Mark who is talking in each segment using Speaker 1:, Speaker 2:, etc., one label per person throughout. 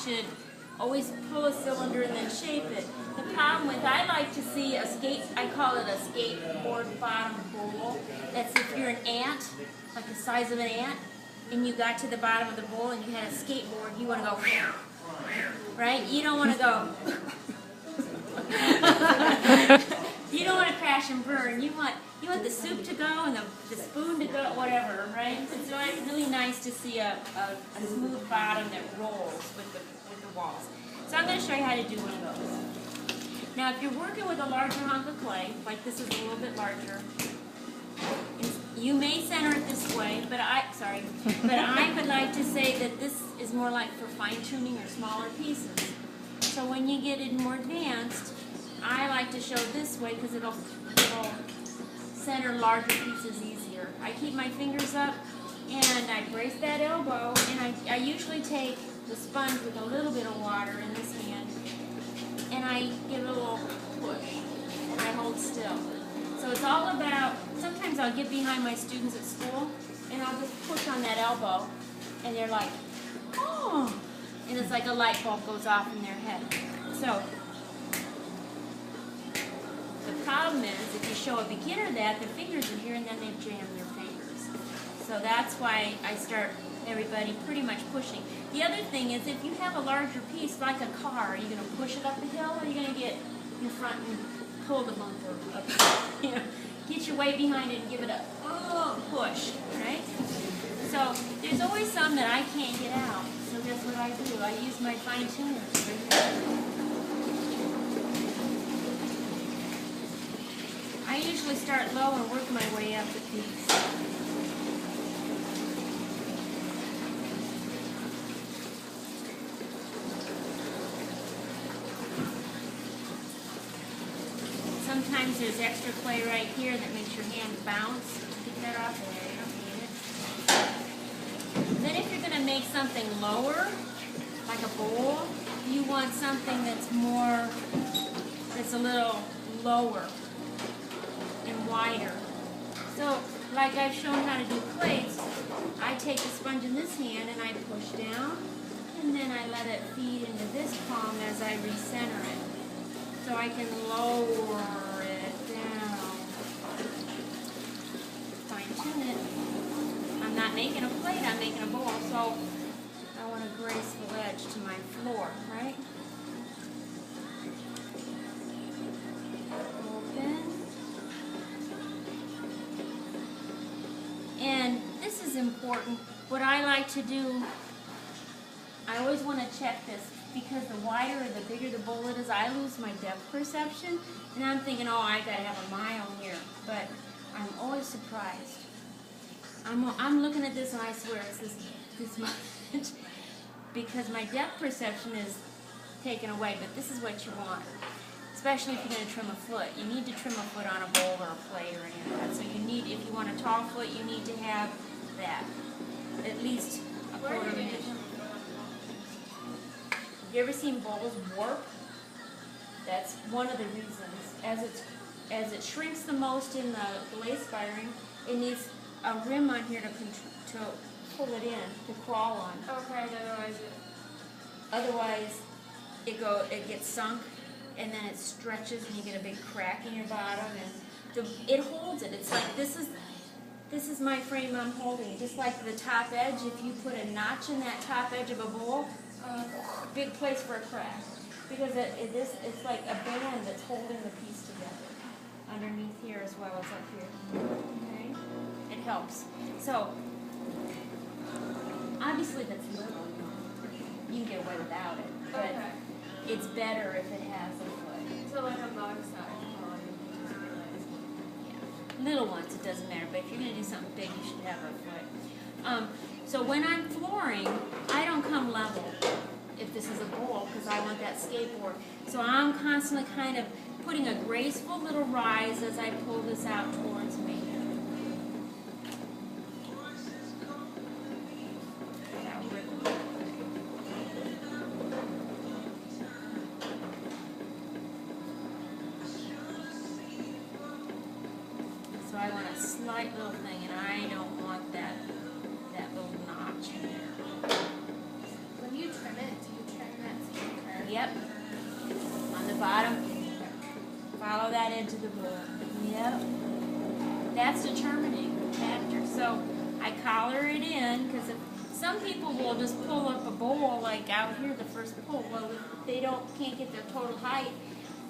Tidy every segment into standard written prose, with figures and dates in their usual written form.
Speaker 1: should always pull a cylinder and then shape it. The problem with, I like to see I call it a skateboard bottom bowl. That's if you're an ant, like the size of an ant, and you got to the bottom of the bowl and you had a skateboard, you want to go, right? You don't want to go, you don't want to crash and burn. You want the soup to go and the spoon to go, whatever, right? So it's really nice to see a smooth bottom that rolls with the walls. So I'm going to show you how to do one of those. Now, if you're working with a larger hunk of clay, like this is a little bit larger, you may center it this way, but I would like to say that this is more like for fine-tuning your smaller pieces. So when you get it more advanced, I like to show this way because it'll center larger pieces easier. I keep my fingers up and I brace that elbow, and I usually take the sponge with a little bit of water in this hand and I give it a little push and I hold still. So it's all about, sometimes I'll get behind my students at school and I'll just push on that elbow and they're like, oh, and it's like a light bulb goes off in their head. So the problem is, if you show a beginner that, their fingers are here and then they jam their fingers. So that's why I start everybody pretty much pushing. The other thing is, if you have a larger piece, like a car, are you going to push it up the hill, or are you going to get in front and pull the bumper up? You know, get your weight behind it and give it a push, right? So there's always some that I can't get out. So that's what I do. I use my fine tuners right here. I usually start low and work my way up the piece. Sometimes there's extra clay right here that makes your hand bounce. Get that off there, you don't need it. Then if you're going to make something lower, like a bowl, you want something that's a little lower and wider. So, like I've shown how to do plates, I take the sponge in this hand and I push down, and then I let it feed into this palm as I recenter it. So I can lower it down, fine tune it. I'm not making a plate, I'm making a bowl, so I want a graceful edge to my floor, right? And this is important. What I like to do, I always want to check this, because the wider or the bigger the bowl it is, I lose my depth perception. And I'm thinking, oh, I got to have a mile here. But I'm always surprised. I'm looking at this and I swear it's this much. Because my depth perception is taken away. But this is what you want. Especially if you're going to trim a foot. You need to trim a foot on a bowl or a plate or any of that. So you need, if you want a tall foot, you need to have that. At least a quarter of an inch. Have you ever seen bowls warp? That's one of the reasons. As it shrinks the most in the glaze firing, it needs a rim on here to pull it in, to crawl on.
Speaker 2: Okay,
Speaker 1: Otherwise, it gets sunk, and then it stretches, and you get a big crack in your bottom, and it holds it. It's like this is my frame I'm holding. Just like the top edge, if you put a notch in that top edge of a bowl, big place for a crack, because it's like a band that's holding the piece together underneath here as well as up here. Okay, it helps. So obviously that's little. You can get away without it, but it's better if it has a foot.
Speaker 2: So like a box size.
Speaker 1: Yeah, little ones it doesn't matter, but if you're going to do something big, you should have a foot. So when I'm flooring, I don't come level if this is a bowl, because I want that skateboard. So I'm constantly kind of putting a graceful little rise as I pull this out towards me. So I want a slight little thing, and I don't want that little notch in there.
Speaker 2: When you trim it, do you trim
Speaker 1: Yep. On the bottom, follow that into the bowl. Yep. That's determining factor. So I collar it in because some people will just pull up a bowl like out here, the first pull. Well, they can't get their total height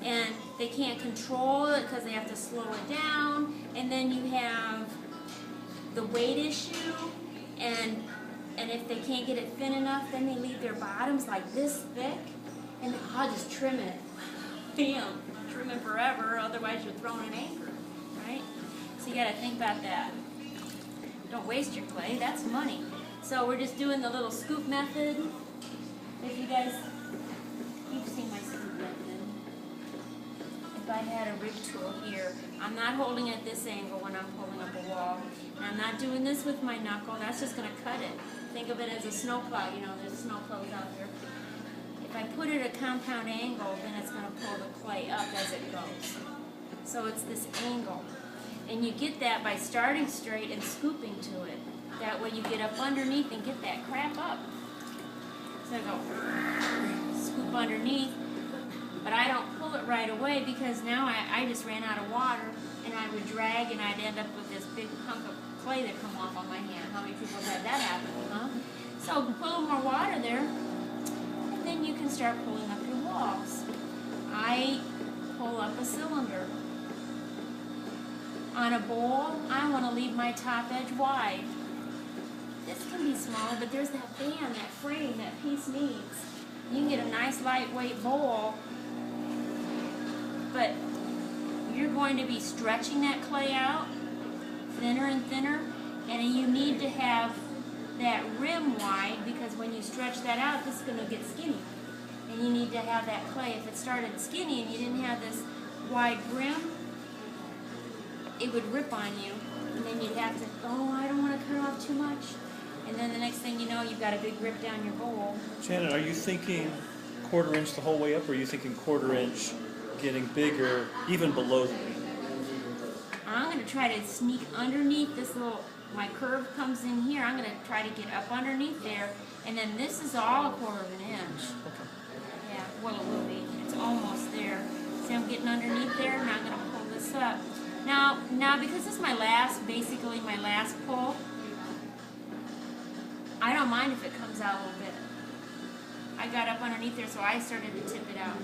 Speaker 1: and they can't control it because they have to slow it down. And then you have the weight issue, and if they can't get it thin enough, then they leave their bottoms like this thick, and I'll just trim it. Bam, trim it forever, otherwise you're throwing an anchor, right? So you got to think about that. Don't waste your clay, that's money. So we're just doing the little scoop method. If you guys, you've seen my scoop method. If I had a rig tool here, I'm not holding at this angle when I'm pulling up a wall. And I'm not doing this with my knuckle, that's just going to cut it. Think of it as a snowplow, you know, there's snowplows out there. If I put it at a compound angle, then it's going to pull the clay up as it goes. So it's this angle. And you get that by starting straight and scooping to it. That way you get up underneath and get that crap up. So I go scoop underneath, but I don't pull it right away because now I just ran out of water and I would drag and I'd end up with this big hunk of clay that come off on my hand. How many people have had that happen, huh? So put a little more water there and then you can start pulling up your walls. I pull up a cylinder. On a bowl, I want to leave my top edge wide. This can be smaller, but there's that band, that frame, that piece needs. You can get a nice lightweight bowl, but you're going to be stretching that clay out thinner and thinner, and you need to have that rim wide because when you stretch that out, this is going to get skinny. And you need to have that clay. If it started skinny and you didn't have this wide rim, it would rip on you, and then you'd have to, oh, I don't want to cut off too much. And then the next thing you know, you've got a big rip down your bowl.
Speaker 2: Shannon, are you thinking 1/4 inch the whole way up, or are you thinking 1/4 inch getting bigger, even below the knee?
Speaker 1: I'm going to try to sneak underneath this little, my curve comes in here, I'm going to try to get up underneath there, and then this is all 1/4 inch.
Speaker 2: Okay.
Speaker 1: Yeah, well it will be. It's almost there. See, I'm getting underneath there, and I'm going to pull this up. Now because this is basically my last pull, I don't mind if it comes out a little bit. I got up underneath there, so I started to tip it out.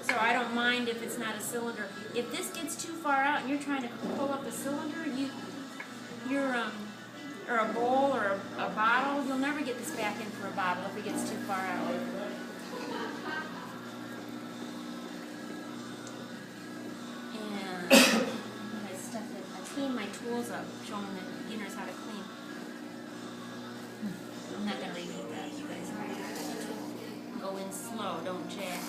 Speaker 1: So I don't mind if it's not a cylinder. If this gets too far out and you're trying to pull up a cylinder, or a bowl or a bottle, you'll never get this back in for a bottle if it gets too far out. Clean my tools up, showing the beginners how to clean. I'm not going to repeat that, you guys. Go in slow, don't jab.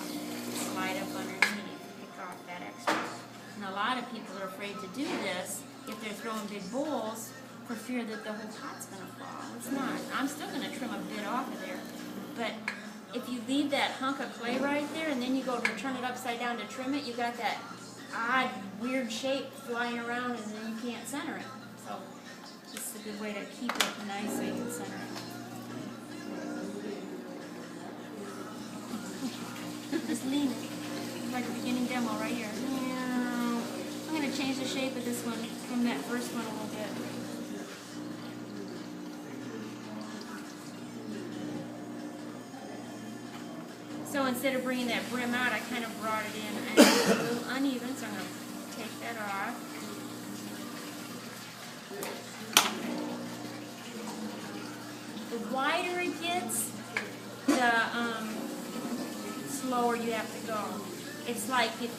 Speaker 1: Slide up underneath, pick off that extra. And a lot of people are afraid to do this if they're throwing big bowls for fear that the whole pot's going to fall. It's not. I'm still going to trim a bit off of there. But if you leave that hunk of clay right there and then you go to turn it upside down to trim it, you got that odd, weird shape flying around and then you can't center it. So this is a good way to keep it nice so you can center it. Just lean it, like a beginning demo right here. I'm going to change the shape of this one from that first one a little bit. So instead of bringing that brim out, I kind of brought it in, and it's a little uneven, so I'm going to take that off. The wider it gets, the slower you have to go. It's like if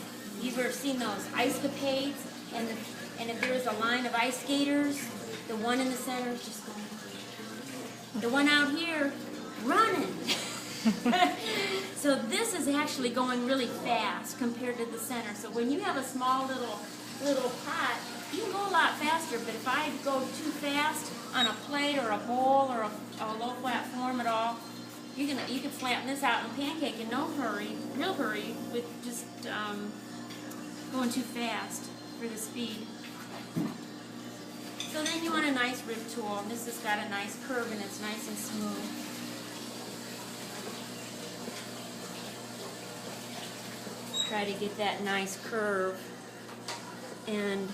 Speaker 1: you've ever seen those ice capades, and if there's a line of ice skaters, the one in the center is just going. The one out here, running. So this is actually going really fast compared to the center. So when you have a small little pot, you can go a lot faster. But if I go too fast on a plate or a bowl or a low flat form at all, you can flatten this out in a pancake in no hurry, real hurry, with just going too fast for the speed. So then you want a nice rib tool, and this has got a nice curve and it's nice and smooth. try to get that nice curve. And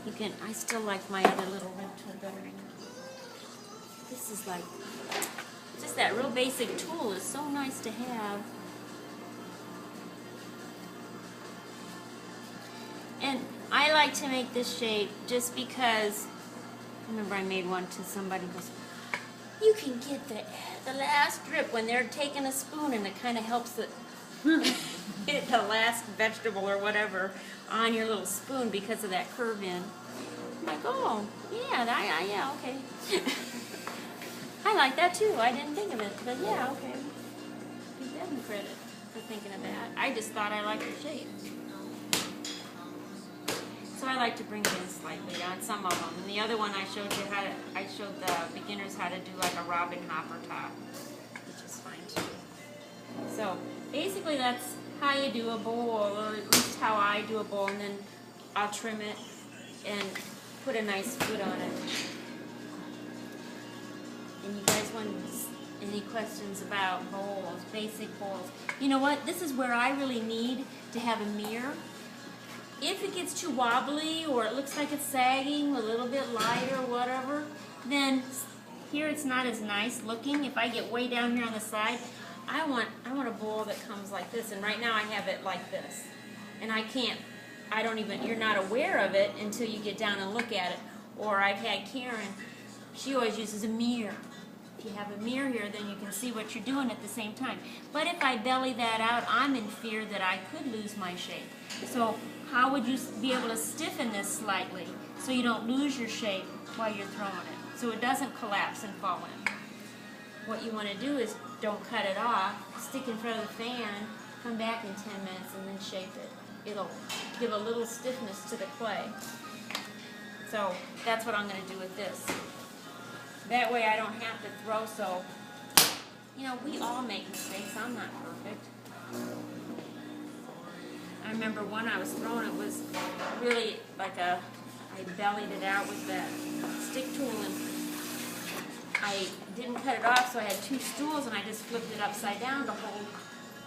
Speaker 1: you can, I still like my other little rib tool better. This is like, just that real basic tool is so nice to have. And I like to make this shape just because, I remember I made one to somebody who goes, you can get the last drip when they're taking a spoon and it kind of helps it hit the last vegetable or whatever on your little spoon because of that curve in. I'm like, oh, yeah, yeah, okay. I like that too. I didn't think of it, but yeah, okay. Give them credit for thinking of that. I just thought I liked the shape. So I like to bring it in slightly on some of them. And the other one I showed the beginners how to do like a robin hopper top, which is fine too. So basically that's how you do a bowl, or at least how I do a bowl, and then I'll trim it and put a nice foot on it. And you guys want any questions about bowls, basic bowls? You know what? This is where I really need to have a mirror. If it gets too wobbly or it looks like it's sagging, a little bit light or whatever, then here it's not as nice looking. If I get way down here on the side, I want a bowl that comes like this, and right now I have it like this. And you're not aware of it until you get down and look at it. Or I've had Karen, she always uses a mirror. If you have a mirror here, then you can see what you're doing at the same time. But if I belly that out, I'm in fear that I could lose my shape. So how would you be able to stiffen this slightly so you don't lose your shape while you're throwing it, so it doesn't collapse and fall in? What you want to do is don't cut it off, stick in front of the fan, come back in 10 minutes and then shape it. It'll give a little stiffness to the clay. So that's what I'm going to do with this. That way I don't have to throw so, we all make mistakes. I'm not perfect. I remember one I was throwing, it was really like I bellied it out with that stick tool, and I didn't cut it off, so I had two stools and I just flipped it upside down to hold,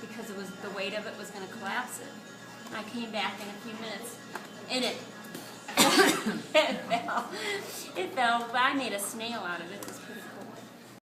Speaker 1: because the weight of it was going to collapse it. And I came back in a few minutes and it fell. It fell, but I made a snail out of it.